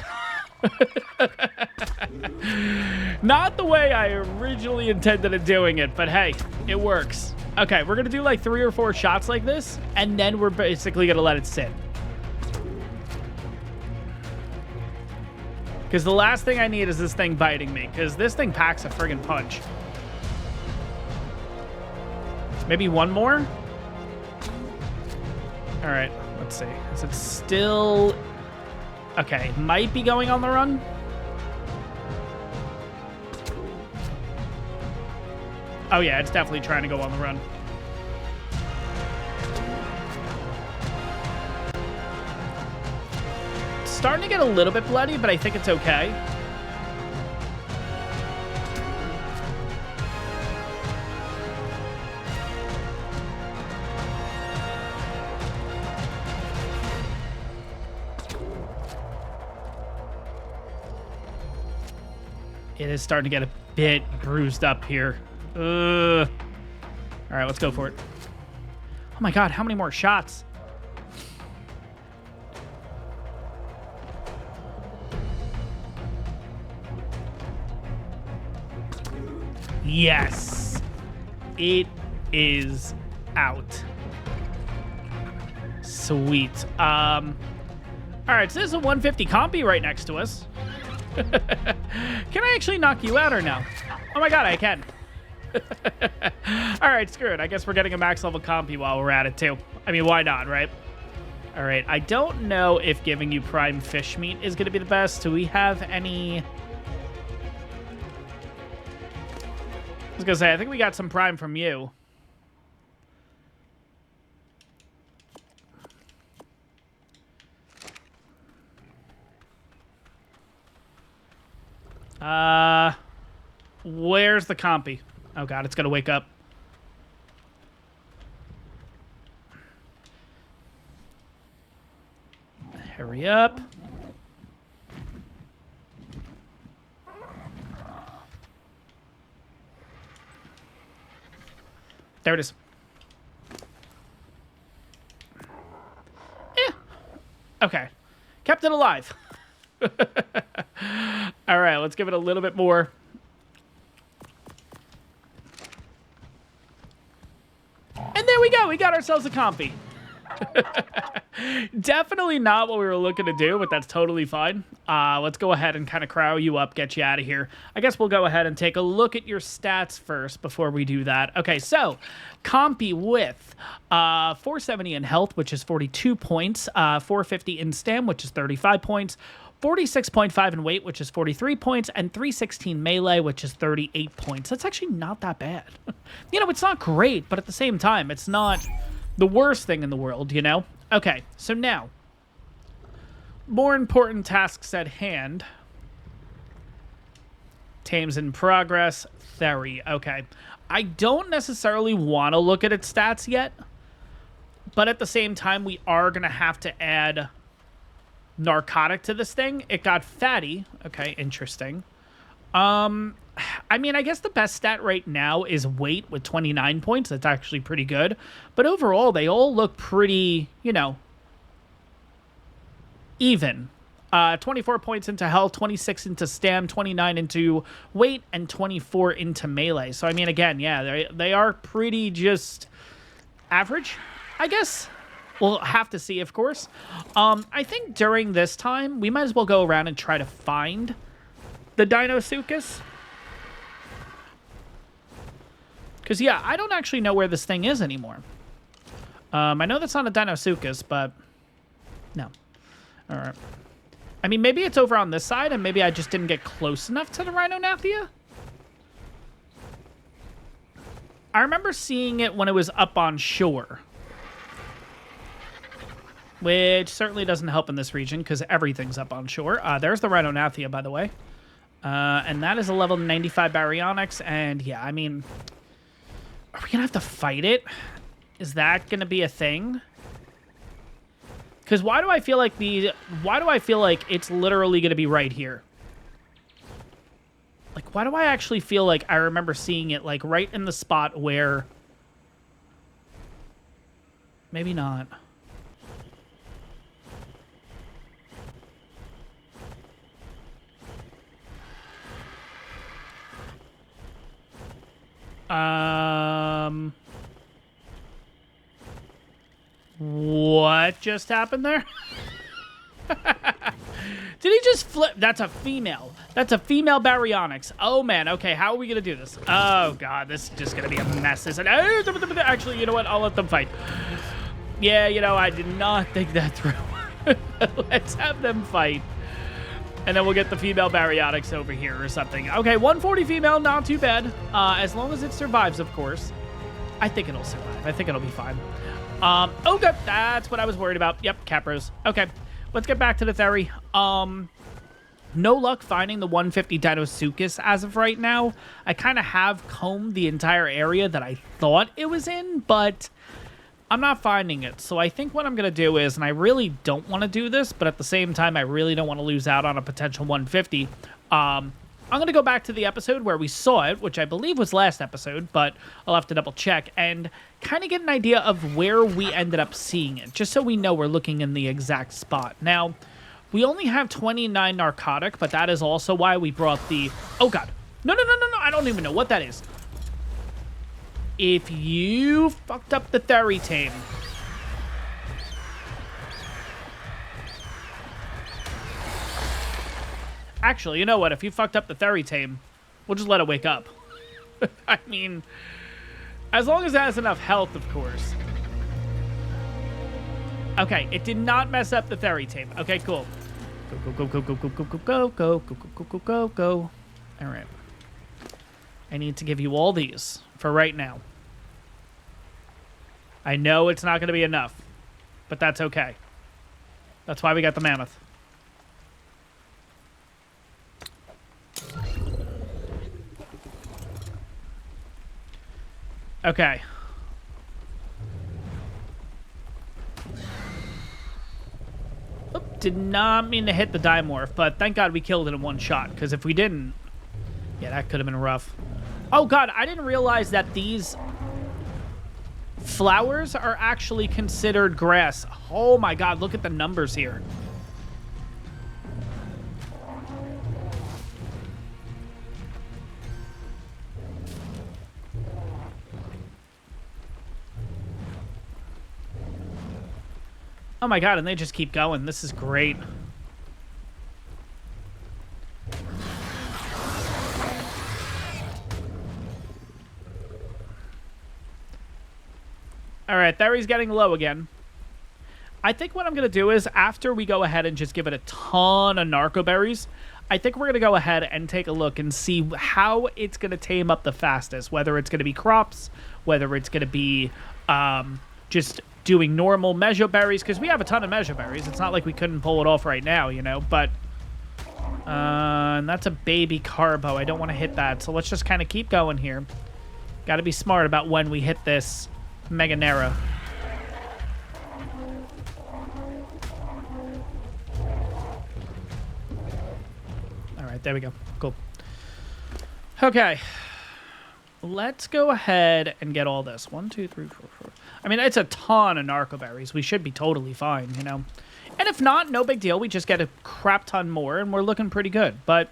Not the way I originally intended of doing it, but hey, it works. Okay, we're gonna do like 3 or 4 shots like this, and then we're basically gonna let it sit. Because the last thing I need is this thing biting me, because this thing packs a friggin' punch. Maybe one more? All right, let's see. Is it still... Okay, might be going on the run. Oh yeah, it's definitely trying to go on the run. It's starting to get a little bit bloody, but I think it's okay. It is starting to get a bit bruised up here. All right, let's go for it. Oh my God, how many more shots? Yes, it is out. Sweet. All right, so there's a 150 compy right next to us. Can I actually knock you out or no? Oh my God, I can. All right, screw it. I guess we're getting a max level compy while we're at it too. I mean, why not, right? All right, I don't know if giving you prime fish meat is going to be the best. Do we have any... I was going to say, I think we got some prime from you. Where's the compy? Oh God, it's gonna wake up. Hurry up. There it is. Yeah. Okay. Kept it alive. All right, let's give it a little bit more. And there we go. We got ourselves a compy. Definitely not what we were looking to do, but that's totally fine. Let's go ahead and kind of cryo you up, get you out of here. I guess we'll go ahead and take a look at your stats first before we do that. Okay, so compy with 470 in health, which is 42 points, 450 in stam, which is 35 points, 46.5 in weight, which is 43 points, and 316 melee, which is 38 points. That's actually not that bad. You know, it's not great, but at the same time, it's not the worst thing in the world, you know? Okay, so now, more important tasks at hand. Tame's in progress. Theory. Okay. I don't necessarily want to look at its stats yet, but at the same time, we are going to have to add narcotic to this thing. It got fatty. Okay, interesting. I mean, I guess the best stat right now is weight with 29 points. That's actually pretty good. But overall, they all look pretty, you know, even. 24 points into health, 26 into stam, 29 into weight, and 24 into melee. So, I mean, again, yeah, they are pretty just average, I guess. We'll have to see, of course. I think during this time, we might as well go around and try to find the Deinosuchus? Because, yeah, I don't actually know where this thing is anymore. I know that's not a Deinosuchus, but no. All right. I mean, maybe it's over on this side, and maybe I just didn't get close enough to the Rhinonathia. I remember seeing it when it was up on shore. Which certainly doesn't help in this region, because everything's up on shore. There's the Rhinonathia, by the way. And that is a level 95 Baryonyx, and yeah, I mean... Are we gonna have to fight it? Is that gonna be a thing? Because why do I feel like it's literally gonna be right here? Like, why do I actually feel like I remember seeing it, like, right in the spot where... Maybe not. What just happened there? Did he just flip? That's a female. That's a female Baryonyx. Oh, man. Okay, how are we going to do this? Oh, God, this is just going to be a mess, isn't it? Actually, you know what? I'll let them fight. Yeah, you know, I did not think that through. Let's have them fight. And then we'll get the female Baryonyx over here or something. Okay, 140 female, not too bad. As long as it survives, of course. I think it'll survive. I think it'll be fine. Okay, that's what I was worried about. Yep, Capros. Okay, let's get back to the ferry. No luck finding the 150 Deinosuchus as of right now. I kind of have combed the entire area that I thought it was in, but I'm not finding it. So I think what I'm going to do is, and I really don't want to do this, but at the same time, I really don't want to lose out on a potential 150. I'm going to go back to the episode where we saw it, which I believe was last episode, but I'll have to double check, and kind of get an idea of where we ended up seeing it, just so we know we're looking in the exact spot. Now, we only have 29 narcotic, but that is also why we brought the... Oh, God. No, I don't even know what that is. If you fucked up the Theory Tame... Actually, you know what? If you fucked up the Theory Tame, we'll just let it wake up. I mean, as long as it has enough health, of course. Okay, it did not mess up the Theory Tame. Okay, cool. Go. All right. I need to give you all these for right now. I know it's not going to be enough, but that's okay. That's why we got the mammoth. Okay. Oop, did not mean to hit the Dimorph, but thank God we killed it in one shot, because if we didn't... Yeah, that could have been rough. Oh, God, I didn't realize that these flowers are actually considered grass. Oh, my God, look at the numbers here. Oh my God, and they just keep going. This is great. All right, Theory's getting low again. I think what I'm going to do is, after we go ahead and just give it a ton of narco berries, I think we're going to go ahead and take a look and see how it's going to tame up the fastest, whether it's going to be crops, whether it's going to be just doing normal measure berries, because we have a ton of measure berries. It's not like we couldn't pull it off right now, you know, but and that's a baby carbo. I don't want to hit that, so let's just kind of keep going here. Got to be smart about when we hit this Meganera. All right, there we go. Cool. Okay. Let's go ahead and get all this. 1, 2, 3, 4, 4. I mean, it's a ton of narco berries. We should be totally fine, you know. And if not, no big deal. We just get a crap ton more, and we're looking pretty good. But,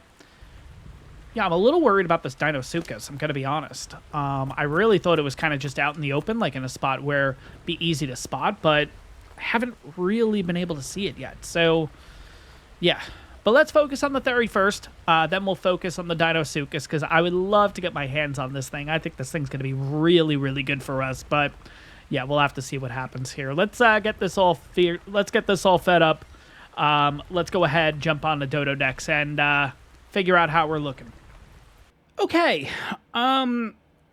yeah, I'm a little worried about this Deinosuchus, I'm going to be honest. I really thought it was kind of just out in the open, like in a spot where it'd be easy to spot, but I haven't really been able to see it yet. So, yeah. But let's focus on the Theory first. Then we'll focus on the Dinosuchus, because I would love to get my hands on this thing. I think this thing's going to be really, really good for us. But yeah, we'll have to see what happens here. Let's get this all fed up. Let's go ahead, jump on the Dodo decks, and figure out how we're looking. Okay.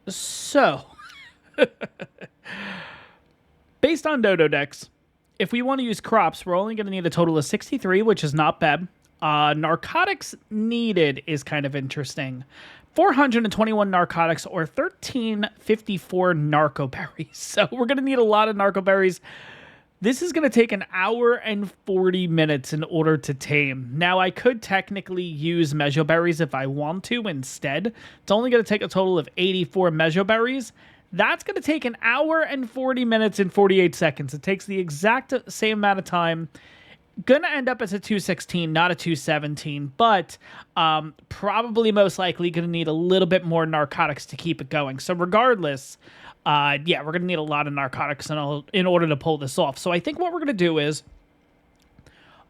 So based on Dodo decks, if we want to use crops, we're only going to need a total of 63, which is not bad. Narcotics needed is kind of interesting. 421 narcotics or 1354 narco berries. So we're going to need a lot of narco berries. This is going to take an hour and 40 minutes in order to tame. Now, I could technically use mejo berries if I want to instead. It's only going to take a total of 84 mejo berries. That's going to take an hour and 40 minutes and 48 seconds. It takes the exact same amount of time. Going to end up as a 216, not a 217, but probably most likely going to need a little bit more narcotics to keep it going. So regardless, yeah, we're going to need a lot of narcotics in order to pull this off. So I think what we're going to do is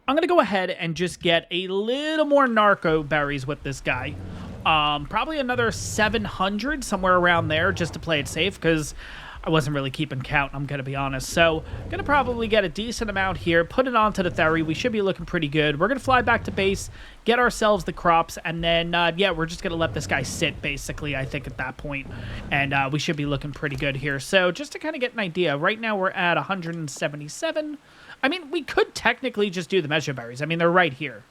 I'm going to go ahead and just get a little more narco berries with this guy. Probably another 700, somewhere around there, just to play it safe, because I wasn't really keeping count, I'm going to be honest. So, going to probably get a decent amount here, put it onto the Theory. We should be looking pretty good. We're going to fly back to base, get ourselves the crops, and then, yeah, we're just going to let this guy sit, basically, I think, at that point. And we should be looking pretty good here. So, just to kind of get an idea, right now we're at 177. I mean, we could technically just do the measure berries. I mean, they're right here.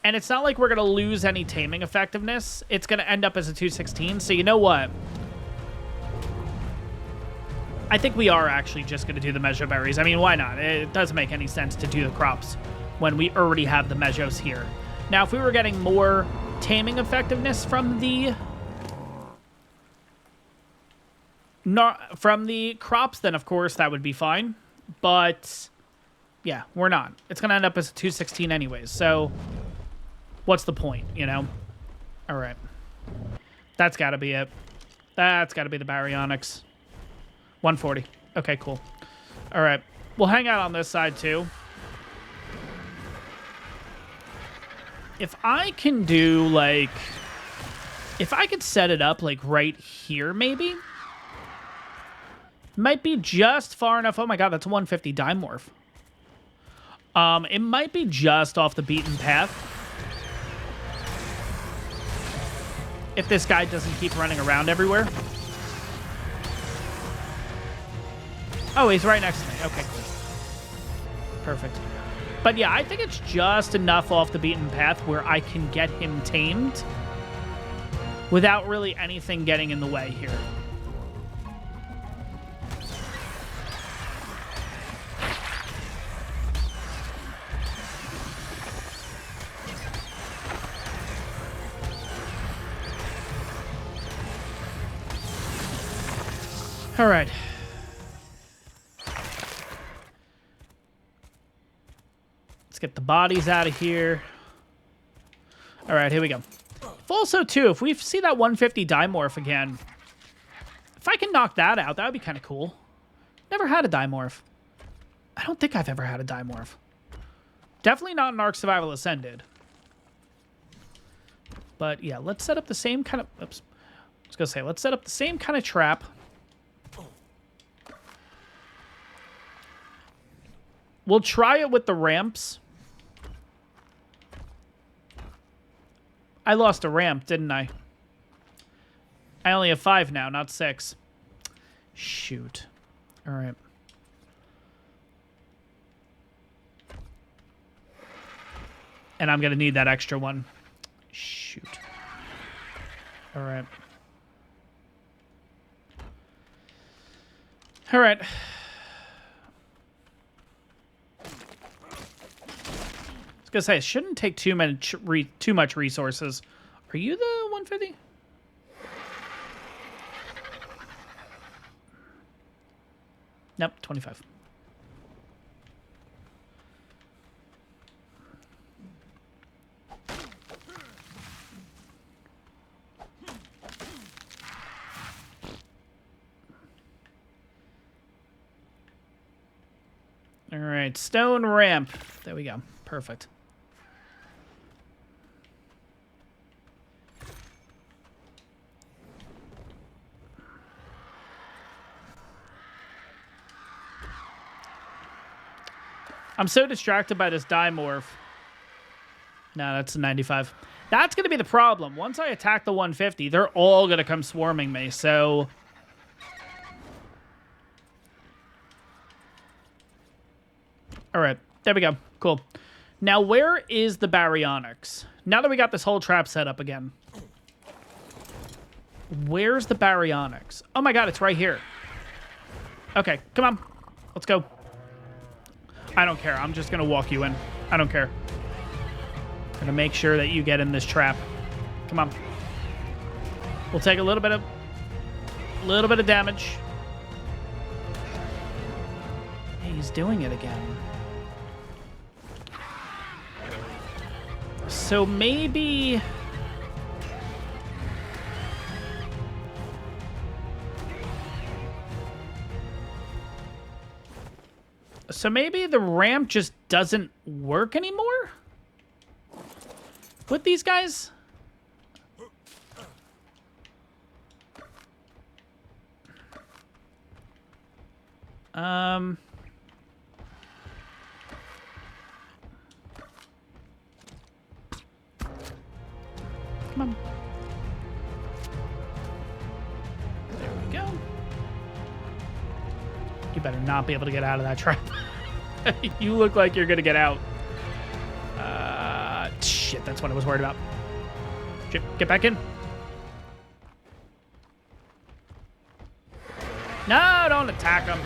And it's not like we're going to lose any taming effectiveness. It's going to end up as a 216. So, you know what? I think we are actually just going to do the measure berries. I mean, why not? It doesn't make any sense to do the crops when we already have the mejos here. Now, if we were getting more taming effectiveness from the crops, then of course that would be fine. But yeah, we're not. It's going to end up as a 216 anyways. So what's the point, you know? All right. That's got to be it. That's got to be the baryonyx. 140. Okay, cool. All right. We'll hang out on this side, too. If I can do, like... If I could set it up, like, right here, maybe? Might be just far enough. Oh, my God, that's a 150 dimorph. It might be just off the beaten path. If this guy doesn't keep running around everywhere. Oh, he's right next to me. Okay, cool. Perfect. But yeah, I think it's just enough off the beaten path where I can get him tamed without really anything getting in the way here. All right. Get the bodies out of here. All right, here we go. Also, too, if we see that 150 dimorph again, if I can knock that out, that would be kind of cool. Never had a dimorph. I don't think I've ever had a dimorph. Definitely not an ARK Survival Ascended. But yeah, let's set up the same kind of... Oops. I was going to say, let's set up the same kind of trap. We'll try it with the ramps. I lost a ramp, didn't I? I only have 5 now, not 6. Shoot. All right. And I'm going to need that extra one. Shoot. All right. All right. I was gonna say, it shouldn't take too much resources. Are you the 150? Nope, 25. All right, stone ramp. There we go. Perfect. I'm so distracted by this dimorph. No, that's a 95. That's going to be the problem. Once I attack the 150, they're all going to come swarming me, so... All right, there we go. Cool. Now, where is the baryonyx? Now that we got this whole trap set up again. Where's the baryonyx? Oh my god, it's right here. Okay, come on. Let's go. I don't care. I'm just going to walk you in. I don't care. Going to make sure that you get in this trap. Come on. We'll take a little bit of damage. Hey, he's doing it again. So maybe... So maybe the ramp just doesn't work anymore? With these guys? Come on. There we go. You better not be able to get out of that trap. You look like you're going to get out. Shit, that's what I was worried about. Shit, get back in. No, don't attack him.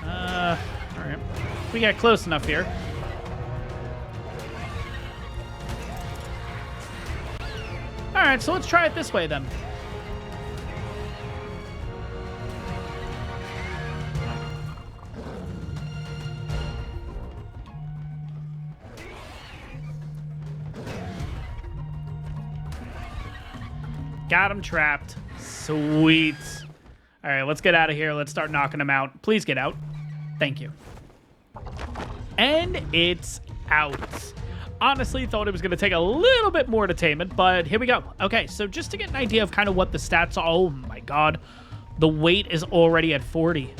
All right. We get close enough here. All right, so let's try it this way then. Got him trapped. Sweet. All right, let's get out of here. Let's start knocking him out. Please get out. Thank you. And it's out. Honestly, thought it was going to take a little bit more to tame it, but here we go. Okay, so just to get an idea of kind of what the stats are. Oh my god. The weight is already at 40.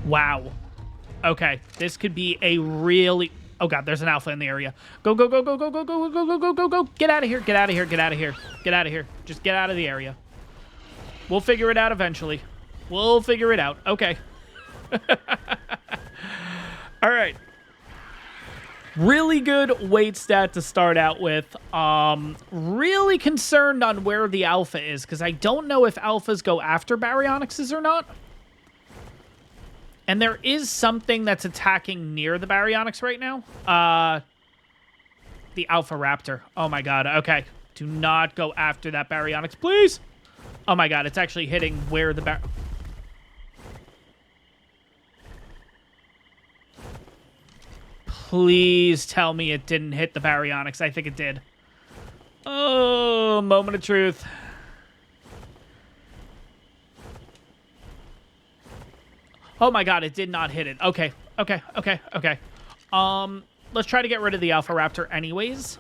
Wow. Okay, this could be a really... Oh god, there's an alpha in the area. Go, go, go, go, go, go, go, go, go, go, go, go. Get out of here, get out of here, get out of here. Get out of here. Just get out of the area. We'll figure it out eventually. We'll figure it out. Okay. All right. Really good weight stat to start out with. Really concerned on where the alpha is, because I don't know if alphas go after baryonyxes or not. And there is something that's attacking near the baryonyx right now. The alpha raptor. Oh my god. Okay. Do not go after that baryonyx, please. Oh my god. It's actually hitting where the Please tell me it didn't hit the baryonyx. I think it did. Oh, moment of truth. Oh my god, it did not hit it. Okay, okay, okay, okay. Let's try to get rid of the Alpha Raptor anyways.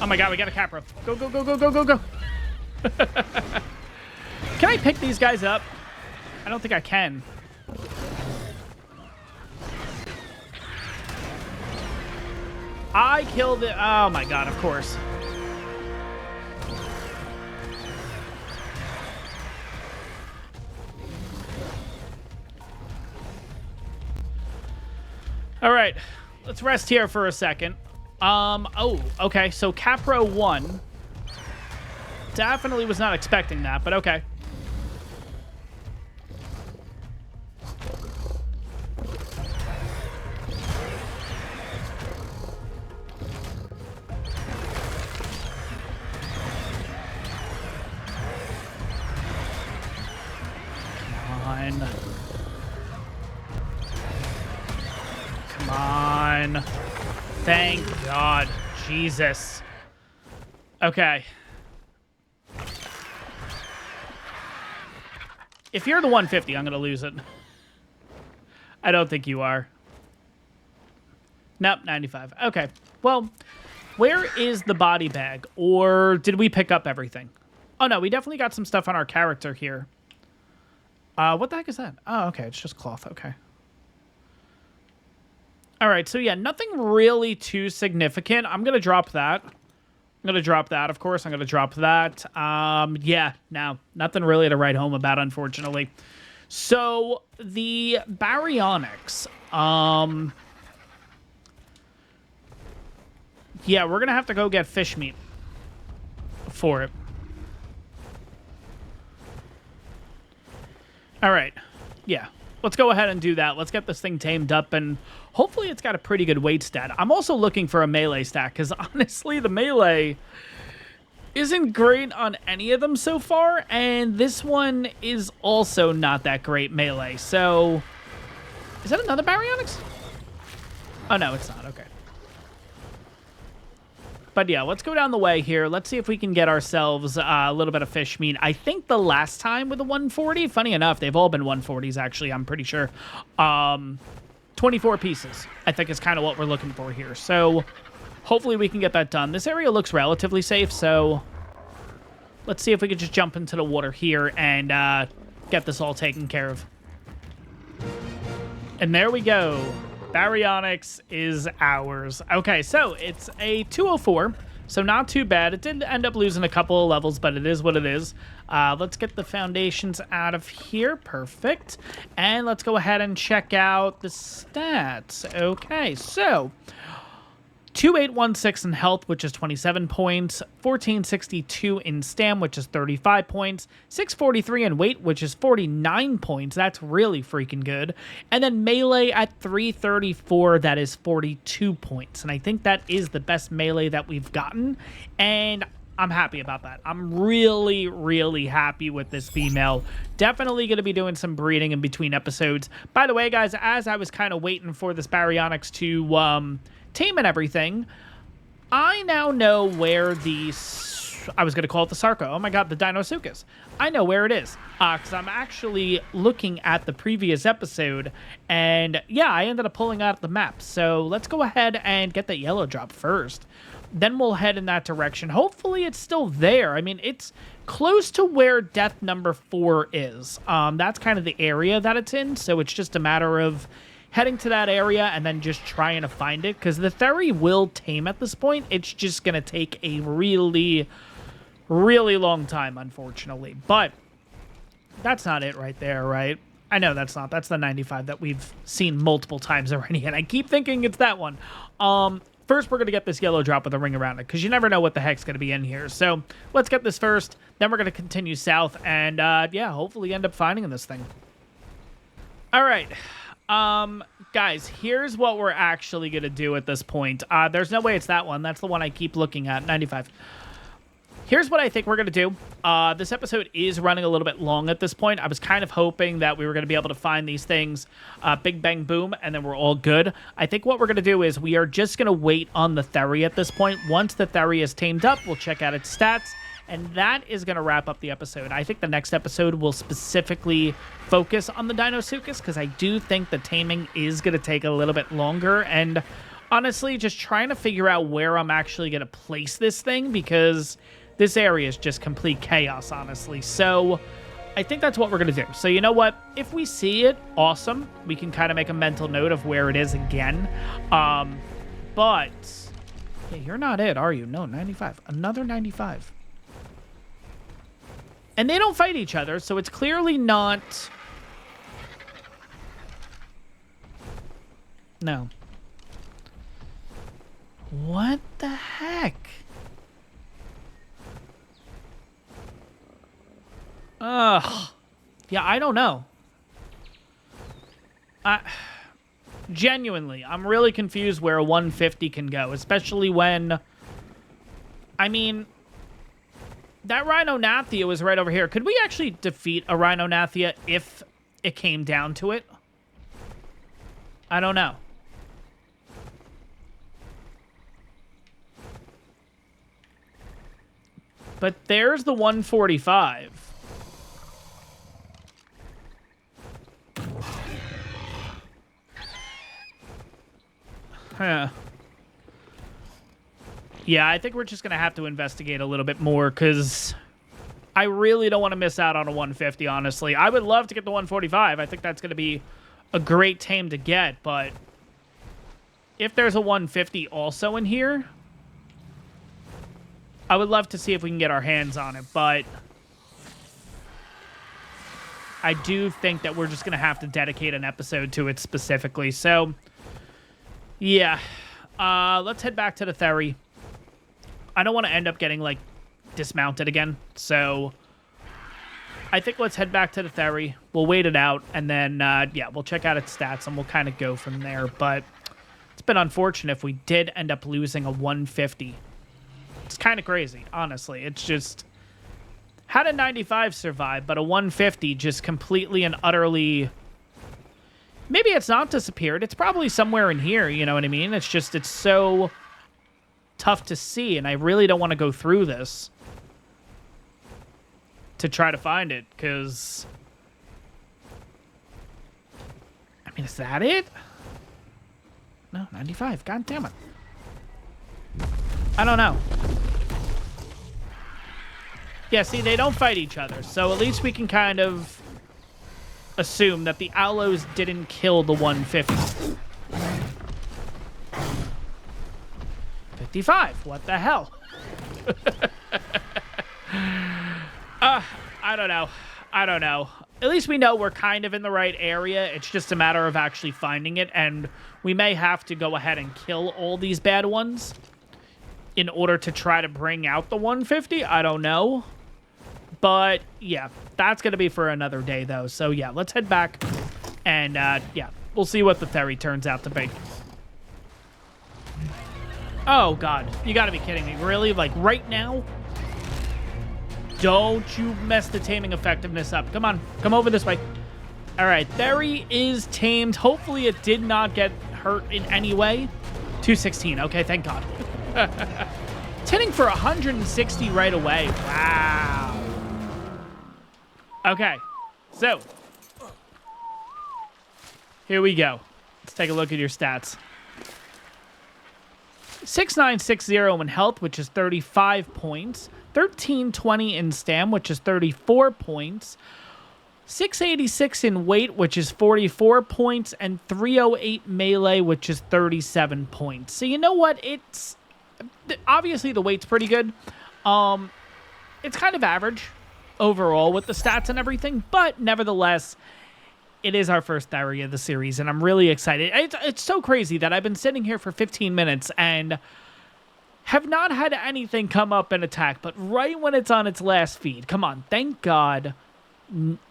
Oh my god, we got a Capra. Go, go, go, go, go, go, go. Can I pick these guys up? I don't think I can. I killed it. Oh my god, of course. All right, let's rest here for a second. Oh, okay, so Capro 1. Definitely was not expecting that, but okay. Come on. Thank God. Jesus. Okay. If you're the 150, I'm going to lose it. I don't think you are. Nope, 95. Okay. Well, where is the body bag? Or did we pick up everything? Oh, no, we definitely got some stuff on our character here. What the heck is that? Oh, okay. It's just cloth. Okay. All right. So, yeah, nothing really too significant. I'm going to drop that. I'm going to drop that, of course. I'm going to drop that. Yeah, no, nothing really to write home about, unfortunately. So, the baryonyx. Yeah, we're going to have to go get fish meat for it. All right. Yeah. Let's go ahead and do that. Let's get this thing tamed up, and hopefully it's got a pretty good weight stat. I'm also looking for a melee stat, because honestly, the melee isn't great on any of them so far, and this one is also not that great melee. So, is that another baryonyx? Oh, no, it's not. Okay. But yeah, let's go down the way here. Let's see if we can get ourselves a little bit of fish meat. I think the last time with the 140, funny enough, they've all been 140s, actually, I'm pretty sure. 24 pieces, I think, is kind of what we're looking for here. So hopefully we can get that done. This area looks relatively safe, so let's see if we could just jump into the water here and get this all taken care of. And there we go. Baryonyx is ours. Okay, so it's a 204, so not too bad. It did end up losing a couple of levels, but it is what it is. Let's get the foundations out of here. Perfect. And let's go ahead and check out the stats. Okay, so 2816 in health, which is 27 points, 1462 in stam, which is 35 points, 643 in weight, which is 49 points. That's really freaking good. And then melee at 334, that is 42 points. And I think that is the best melee that we've gotten, and I'm happy about that. I'm really, really happy with this female. Definitely going to be doing some breeding in between episodes. By the way, guys, as I was kind of waiting for this baryonyx to tame and everything, I now know where the, I was going to call it the Sarco. Oh my god, the Deinosuchus. I know where it is, because I'm actually looking at the previous episode, and yeah, I ended up pulling out the map. So let's go ahead and get that yellow drop first. Then we'll head in that direction. Hopefully it's still there. I mean, it's close to where death number 4 is. That's kind of the area that it's in, so it's just a matter of heading to that area and then just trying to find it, because the Theory will tame at this point. It's just going to take a really, really long time, unfortunately. But that's not it right there, right? I know that's not. That's the 95 that we've seen multiple times already, and I keep thinking it's that one. First, we're going to get this yellow drop with a ring around it, because you never know what the heck's going to be in here. So let's get this first. Then we're going to continue south and, yeah, hopefully end up finding this thing. All right. Guys, here's what we're actually going to do at this point. There's no way it's that one. That's the one I keep looking at, 95. Here's what I think we're going to do. This episode is running a little bit long at this point. I was kind of hoping that we were going to be able to find these things, big bang boom, and then we're all good. I think what we're going to do is we are just going to wait on the Theory at this point. Once the Theory is tamed up, we'll check out its stats, and that is going to wrap up the episode. I think the next episode will specifically focus on the Deinosuchus, because I do think the taming is going to take a little bit longer, and honestly, just trying to figure out where I'm actually going to place this thing, because this area is just complete chaos, honestly. So I think that's what we're going to do. So you know what? If we see it, awesome. We can kind of make a mental note of where it is again. But yeah, you're not it, are you? No, 95. Another 95. And they don't fight each other, so it's clearly not... No. What the heck? Ugh. Yeah, I don't know. Genuinely, I'm really confused where a 150 can go, especially when... I mean, that Rhinonathia was right over here. Could we actually defeat a Rhinonathia if it came down to it? I don't know. But there's the 145. Huh. Yeah, I think we're just going to have to investigate a little bit more, because I really don't want to miss out on a 150, honestly. I would love to get the 145. I think that's going to be a great tame to get, but if there's a 150 also in here, I would love to see if we can get our hands on it, but I do think that we're just going to have to dedicate an episode to it specifically. So, yeah. Let's head back to the ferry. I don't want to end up getting, like, dismounted again. So, I think let's head back to the ferry. We'll wait it out, and then, yeah, we'll check out its stats, and we'll kind of go from there. But it's been unfortunate if we did end up losing a 150. It's kind of crazy, honestly. It's just... Had a 95 survive, but a 150 just completely and utterly... Maybe it's not disappeared. It's probably somewhere in here, you know what I mean? It's just, it's so tough to see, and I really don't want to go through this to try to find it, because... I mean, is that it? No, 95. God damn it. I don't know. Yeah, see, they don't fight each other, so at least we can kind of assume that the Aloes didn't kill the 150. 55. What the hell? I don't know. I don't know. At least we know we're kind of in the right area. It's just a matter of actually finding it, and we may have to go ahead and kill all these bad ones in order to try to bring out the 150. I don't know. But, yeah, that's going to be for another day, though. So, yeah, let's head back. And, yeah, we'll see what the ferry turns out to be. Oh, God. You got to be kidding me. Really? Like, right now? Don't you mess the taming effectiveness up. Come on. Come over this way. All right. Ferry is tamed. Hopefully, it did not get hurt in any way. 216. Okay, thank God. It's hitting for 160 right away. Wow. Okay, so here we go. Let's take a look at your stats. 6960 in health, which is 35 points. 1320 in stam, which is 34 points. 686 in weight, which is 44 points. And 308 melee, which is 37 points. So you know what? It's... Obviously, the weight's pretty good. It's kind of average overall with the stats and everything, but nevertheless, it is our first diary of the series, and I'm really excited. It's so crazy that I've been sitting here for 15 minutes and have not had anything come up and attack, but right when it's on its last feed, come on, thank God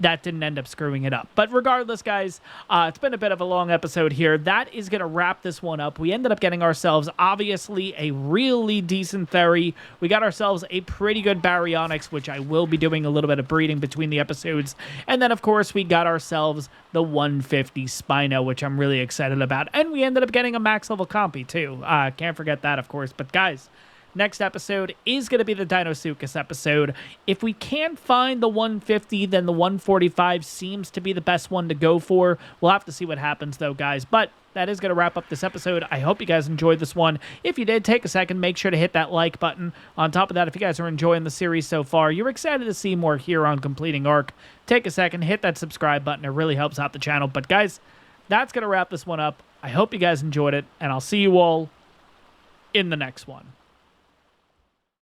that didn't end up screwing it up. But regardless, guys, it's been a bit of a long episode here. That is going to wrap this one up. We ended up getting ourselves, obviously, a really decent ferry. We got ourselves a pretty good baryonyx, which I will be doing a little bit of breeding between the episodes. And then, of course, we got ourselves the 150 Spino, which I'm really excited about. And we ended up getting a max level compy, too. Can't forget that, of course. But, guys... Next episode is going to be the Deinosuchus episode. If we can't find the 150, then the 145 seems to be the best one to go for. We'll have to see what happens, though, guys. But that is going to wrap up this episode. I hope you guys enjoyed this one. If you did, take a second. Make sure to hit that like button. On top of that, if you guys are enjoying the series so far, you're excited to see more here on Completing ARK, take a second, hit that subscribe button. It really helps out the channel. But, guys, that's going to wrap this one up. I hope you guys enjoyed it, and I'll see you all in the next one.